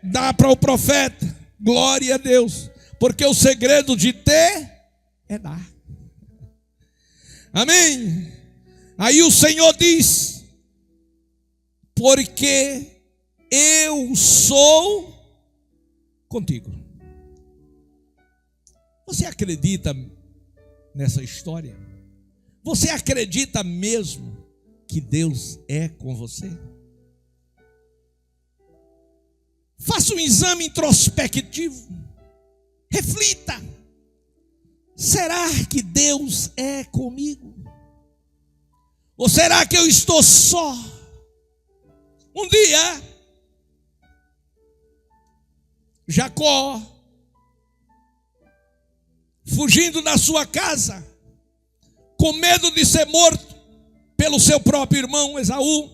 dá para o profeta, glória a Deus, porque o segredo de ter é dar. Amém? Aí o Senhor diz: porque eu sou contigo. Você acredita nessa história? Você acredita mesmo que Deus é com você? Faça um exame introspectivo. Reflita. Será que Deus é comigo? Ou será que eu estou só? Um dia, Jacó, fugindo da sua casa, com medo de ser morto pelo seu próprio irmão Esaú,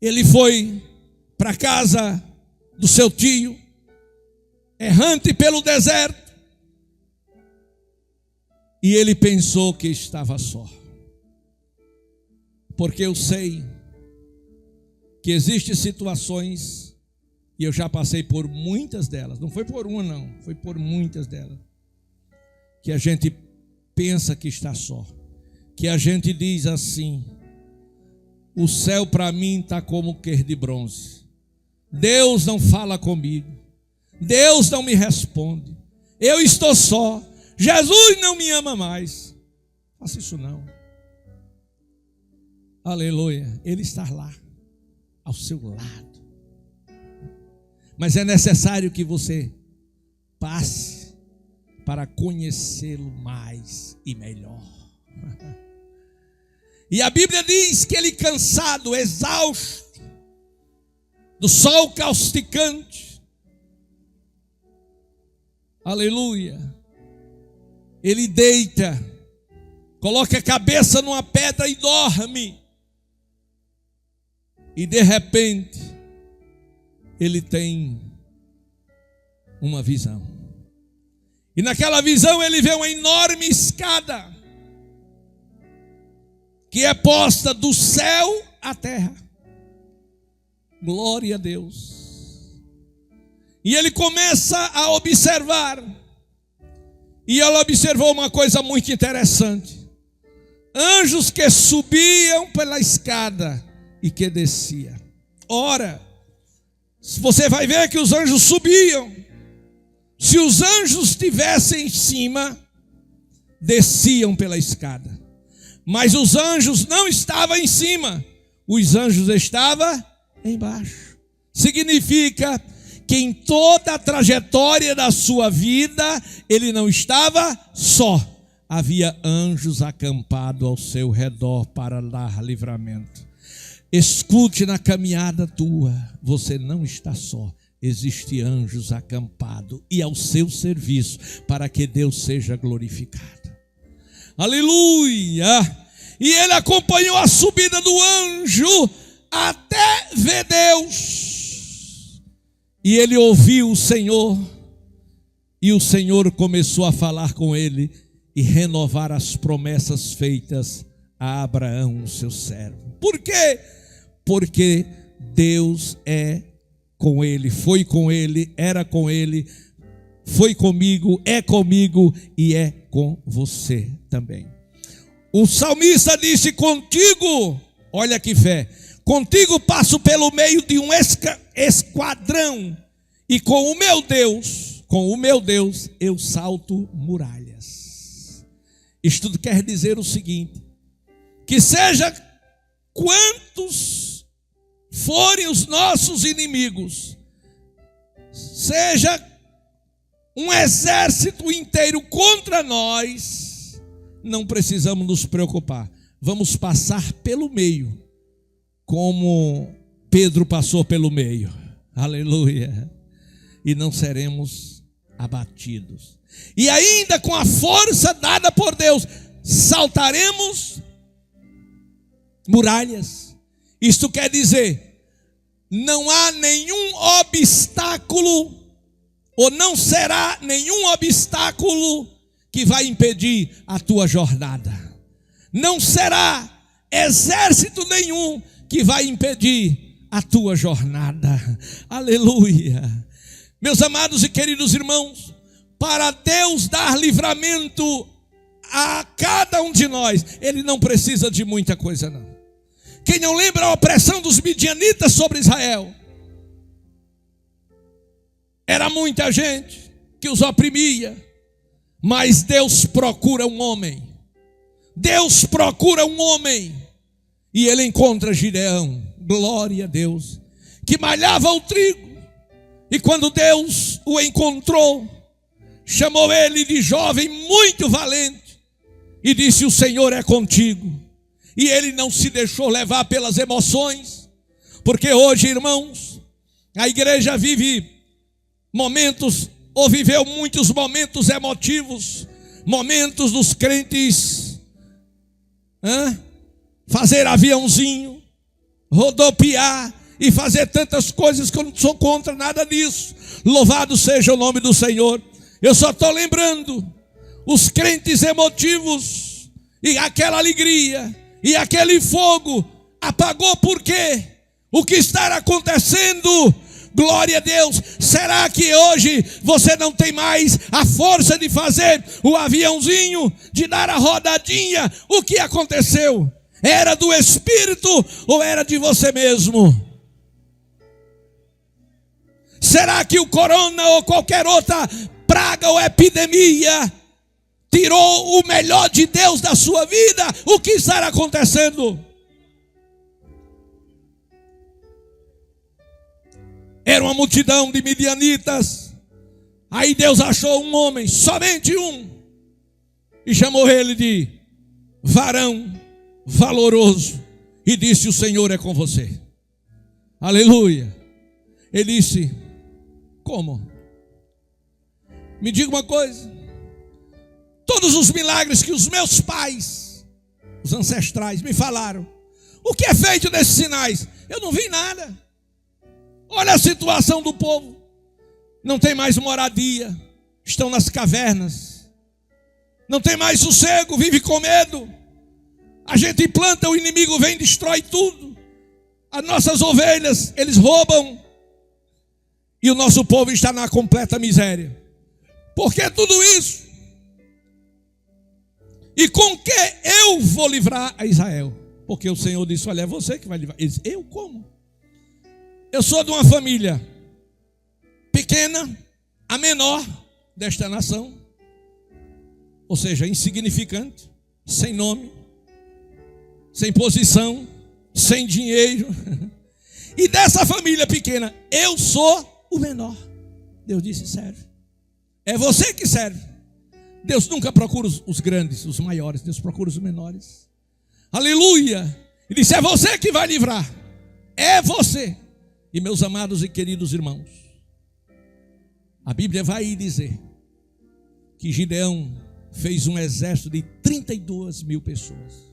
ele foi para a casa do seu tio, errante pelo deserto, e ele pensou que estava só. Porque eu sei que existem situações, e eu já passei por muitas delas, não foi por uma não, foi por muitas delas, que a gente pensa que está só, que a gente diz assim: o céu para mim está como quer de bronze, Deus não fala comigo, Deus não me responde, eu estou só, Jesus não me ama mais. Faça isso não. Aleluia, Ele está lá, ao seu lado. Mas é necessário que você passe para conhecê-lo mais e melhor. E a Bíblia diz que ele, cansado, exausto, do sol causticante, aleluia, ele deita, coloca a cabeça numa pedra e dorme. E de repente, ele tem uma visão. E naquela visão ele vê uma enorme escada, que é posta do céu à terra. Glória a Deus. E ele começa a observar. E ele observou uma coisa muito interessante: anjos que subiam pela escada e que descia. Ora, você vai ver que os anjos subiam. Se os anjos estivessem em cima, desciam pela escada. Mas os anjos não estavam em cima, os anjos estavam embaixo. Significa que em toda a trajetória da sua vida, ele não estava só. Havia anjos acampados ao seu redor para dar livramento. Escute, na caminhada tua, você não está só. Existem anjos acampados e ao seu serviço, para que Deus seja glorificado. Aleluia! E ele acompanhou a subida do anjo até ver Deus. E ele ouviu o Senhor, e o Senhor começou a falar com ele e renovar as promessas feitas a Abraão, seu servo. Por quê? Porque Deus é com ele, foi com ele, era com ele, foi comigo, é comigo e é com você também. O salmista disse: contigo, olha que fé, contigo passo pelo meio de um esquadrão, e com o meu Deus, eu salto muralhas. Isto quer dizer o seguinte: que seja quantos forem os nossos inimigos, seja um exército inteiro contra nós, não precisamos nos preocupar. vamos passar pelo meio, como Pedro passou pelo meio. Aleluia. E não seremos abatidos. E ainda com a força dada por Deus, saltaremos muralhas. Isto quer dizer, não há nenhum obstáculo, ou não será nenhum obstáculo que vai impedir a tua jornada. Não será exército nenhum que vai impedir a tua jornada. Aleluia. Meus amados e queridos irmãos, para Deus dar livramento a cada um de nós, Ele não precisa de muita coisa não. Quem não lembra a opressão dos midianitas sobre Israel? Era muita gente que os oprimia, mas Deus procura um homem. Deus procura um homem, e Ele encontra Gideão, glória a Deus, que malhava o trigo. E quando Deus o encontrou, chamou ele de jovem muito valente e disse: o Senhor é contigo. E ele não se deixou levar pelas emoções, porque hoje, irmãos, a igreja vive momentos, ou viveu muitos momentos emotivos, momentos dos crentes fazer aviãozinho, rodopiar e fazer tantas coisas, que eu não sou contra nada disso. Louvado seja o nome do Senhor. Eu só estou lembrando os crentes emotivos, e aquela alegria e aquele fogo apagou. Por quê? O que está acontecendo? Glória a Deus. Será que hoje você não tem mais a força de fazer o aviãozinho, de dar a rodadinha? O que aconteceu? Era do Espírito ou era de você mesmo? Será que o corona ou qualquer outra praga ou epidemia tirou o melhor de Deus da sua vida? O que está acontecendo? Era uma multidão de midianitas. Aí Deus achou um homem, somente um, e chamou ele de varão valoroso, e disse: o Senhor é com você. Aleluia. Ele disse: como? Me diga uma coisa. Todos os milagres que os meus pais, os ancestrais, me falaram, o que é feito desses sinais? Eu não vi nada. Olha a situação do povo. Não tem mais moradia, estão nas cavernas, não tem mais sossego, vive com medo. A gente planta, o inimigo vem e destrói tudo. As nossas ovelhas, eles roubam. E o nosso povo está na completa miséria. Por que tudo isso? E com que eu vou livrar a Israel? Porque o Senhor disse: olha, é você que vai livrar. Ele disse: eu como? Eu sou de uma família pequena, a menor desta nação, ou seja, insignificante, sem nome, sem posição, sem dinheiro. E dessa família pequena, eu sou o menor. Deus disse: serve. É você que serve. Deus nunca procura os grandes, os maiores. Deus procura os menores. Aleluia. E disse: é você que vai livrar. É você. E meus amados e queridos irmãos, a Bíblia vai dizer que Gideão fez um exército de 32 mil pessoas.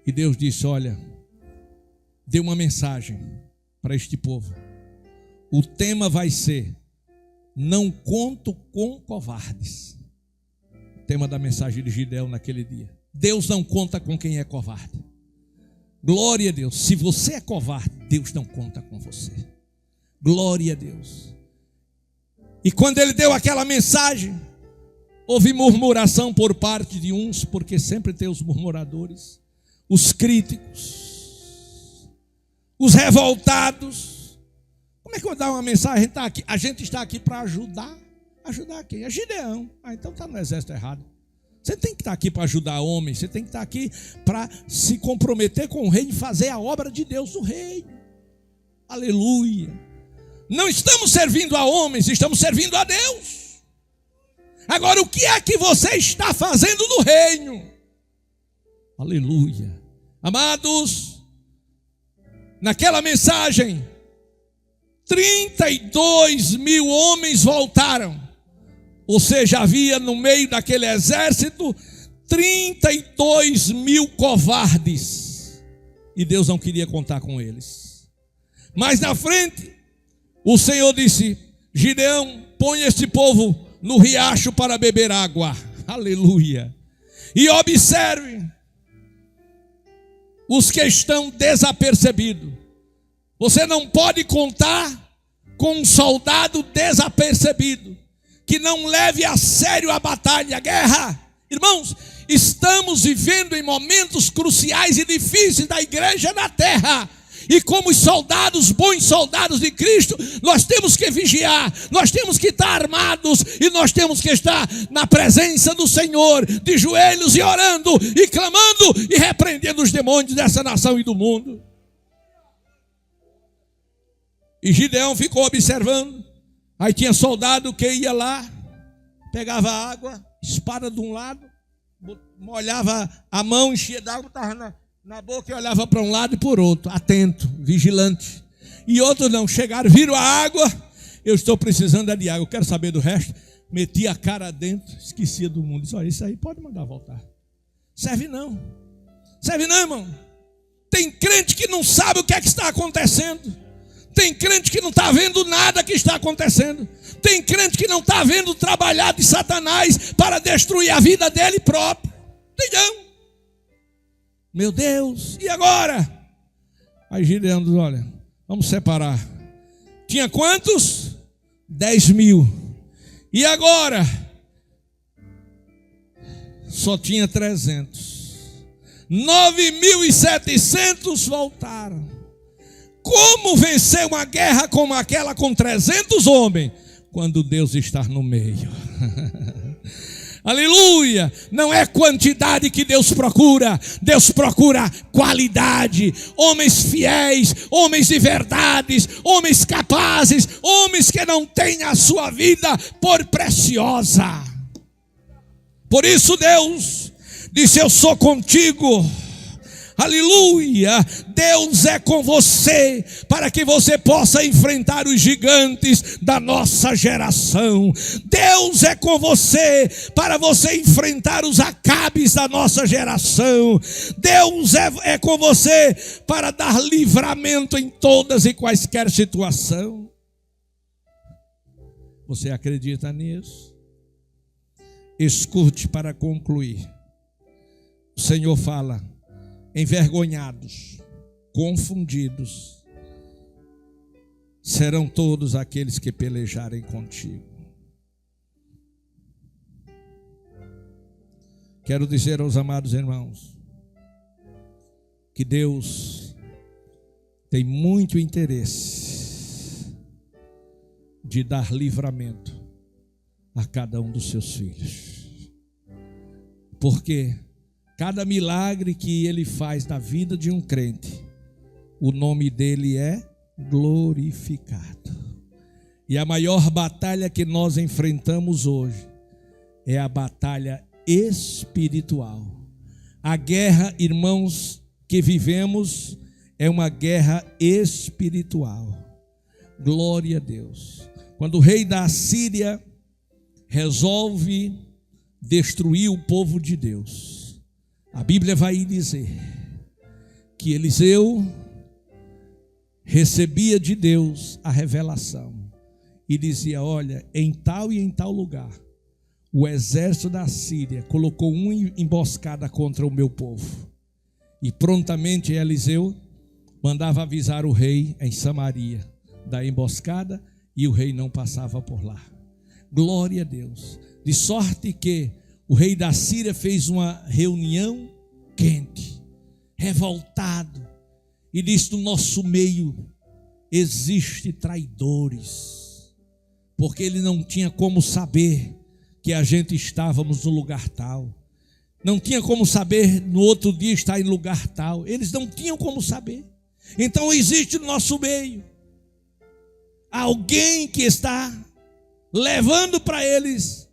E Deus disse: olha, dê uma mensagem para este povo. O tema vai ser: não conto com covardes. O tema da mensagem de Gideão naquele dia: Deus não conta com quem é covarde. Glória a Deus. Se você é covarde, Deus não conta com você. Glória a Deus. E quando ele deu aquela mensagem, houve murmuração por parte de uns, porque sempre tem os murmuradores, os críticos, os revoltados. Como é que eu vou dar uma mensagem? A gente está aqui para ajudar. Ajudar quem? É Gideão. Então está no exército errado. Você tem que estar aqui para ajudar homens. Você tem que estar aqui para se comprometer com o reino e fazer a obra de Deus no reino. Aleluia. Não estamos servindo a homens, estamos servindo a Deus. Agora, o que é que você está fazendo no reino? Aleluia. Amados, naquela mensagem, 32 mil homens voltaram. Ou seja, havia no meio daquele exército 32 mil covardes. E Deus não queria contar com eles. Mas na frente, o Senhor disse: Gideão, põe este povo no riacho para beber água. Aleluia. E observe os que estão desapercebidos. Você não pode contar com um soldado desapercebido, que não leve a sério a batalha, a guerra. Irmãos, estamos vivendo em momentos cruciais e difíceis da igreja na terra. E como soldados, bons soldados de Cristo, nós temos que vigiar, nós temos que estar armados e nós temos que estar na presença do Senhor, de joelhos e orando e clamando e repreendendo os demônios dessa nação e do mundo. E Gideão ficou observando. Aí tinha soldado que ia lá, pegava água, espada de um lado, molhava a mão, enchia d'água, estava na boca e olhava para um lado e por outro, atento, vigilante. E outros não, chegaram, viram a água, eu estou precisando de água, eu quero saber do resto. Metia a cara dentro, esquecia do mundo. Disse: olha, isso aí pode mandar voltar. Serve não, irmão. Tem crente que não sabe o que é que está acontecendo. Tem crente que não está vendo nada que está acontecendo. Tem crente que não está vendo o trabalhar de Satanás para destruir a vida dele próprio. Tem não. Meu Deus, e agora? Aí Gideão diz: olha, vamos separar. Tinha quantos? 10 mil. E agora? Só tinha 300. 9.700 voltaram. Como vencer uma guerra como aquela com 300 homens, quando Deus está no meio? Aleluia! Não é quantidade que Deus procura qualidade, homens fiéis, homens de verdades, homens capazes, homens que não têm a sua vida por preciosa. Por isso Deus disse: eu sou contigo. Aleluia, Deus é com você, para que você possa enfrentar os gigantes da nossa geração. Deus é com você, para você enfrentar os Acabes da nossa geração. Deus é com você, para dar livramento em todas e quaisquer situação. Você acredita nisso? Escute para concluir. O Senhor fala: envergonhados, confundidos, serão todos aqueles que pelejarem contigo. Quero dizer aos amados irmãos que Deus tem muito interesse de dar livramento a cada um dos seus filhos. Porque cada milagre que Ele faz na vida de um crente, o nome dele é glorificado. E a maior batalha que nós enfrentamos hoje é a batalha espiritual. A guerra, irmãos, que vivemos é uma guerra espiritual. Glória a Deus. Quando o rei da Assíria resolve destruir o povo de Deus, a Bíblia vai dizer que Eliseu recebia de Deus a revelação e dizia: olha, em tal e em tal lugar, o exército da Síria colocou uma emboscada contra o meu povo. E prontamente Eliseu mandava avisar o rei em Samaria da emboscada, e o rei não passava por lá. Glória a Deus. De sorte que o rei da Síria fez uma reunião quente, revoltado, e disse: no nosso meio existe traidores, porque ele não tinha como saber que a gente estávamos no lugar tal, não tinha como saber no outro dia estar em lugar tal, eles não tinham como saber. Então existe no nosso meio alguém que está levando para eles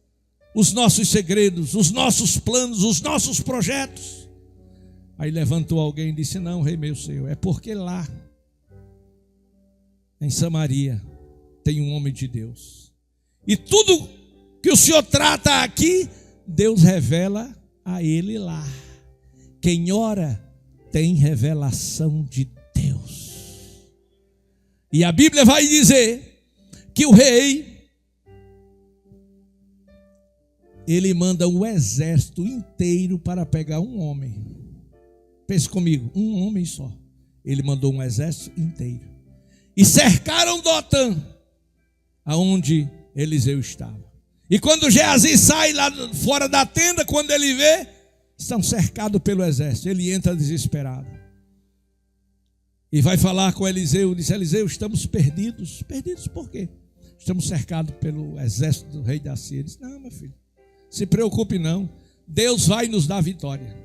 os nossos segredos, os nossos planos, os nossos projetos. Aí levantou alguém e disse: não, rei meu senhor, é porque lá em Samaria tem um homem de Deus, e tudo que o senhor trata aqui, Deus revela a ele lá. Quem ora tem revelação de Deus. E a Bíblia vai dizer que o rei, ele manda um exército inteiro para pegar um homem. Pense comigo, um homem só. Ele mandou um exército inteiro. E cercaram Dotã, aonde Eliseu estava. E quando Geazi sai lá fora da tenda, quando ele vê, estão cercados pelo exército. Ele entra desesperado. E vai falar com Eliseu. Diz: Eliseu, estamos perdidos. Perdidos por quê? Estamos cercados pelo exército do rei da Síria. Ele diz: não, meu filho, se preocupe não. Deus vai nos dar vitória.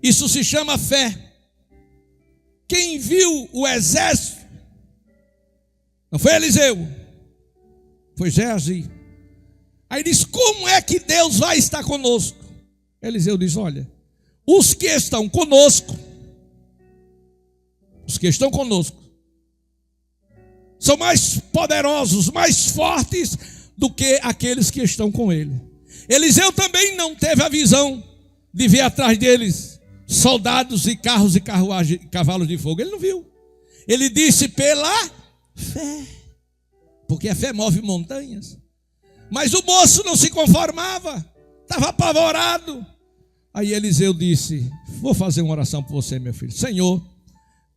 Isso se chama fé. Quem viu o exército não foi Eliseu, foi Geazi. Aí diz: como é que Deus vai estar conosco? Eliseu diz: olha, os que estão conosco são mais poderosos, mais fortes do que aqueles que estão com ele. Eliseu também não teve a visão de ver atrás deles soldados e carros e carruagem, cavalos de fogo. Ele não viu. Ele disse: pela fé, porque a fé move montanhas. Mas o moço não se conformava, estava apavorado. Aí Eliseu disse: vou fazer uma oração por você, meu filho. Senhor,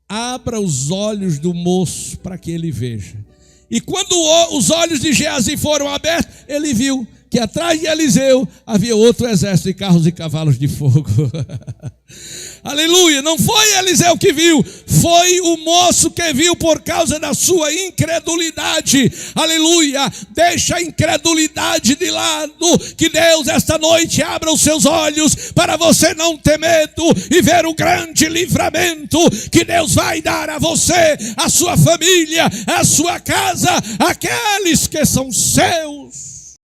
abra os olhos do moço para que ele veja. E quando os olhos de Geazi foram abertos, ele viu que atrás de Eliseu havia outro exército de carros e cavalos de fogo. Aleluia, não foi Eliseu que viu, foi o moço que viu por causa da sua incredulidade. Aleluia, deixa a incredulidade de lado, que Deus esta noite abra os seus olhos para você não ter medo e ver o grande livramento que Deus vai dar a você, a sua família, a sua casa, aqueles que são seus.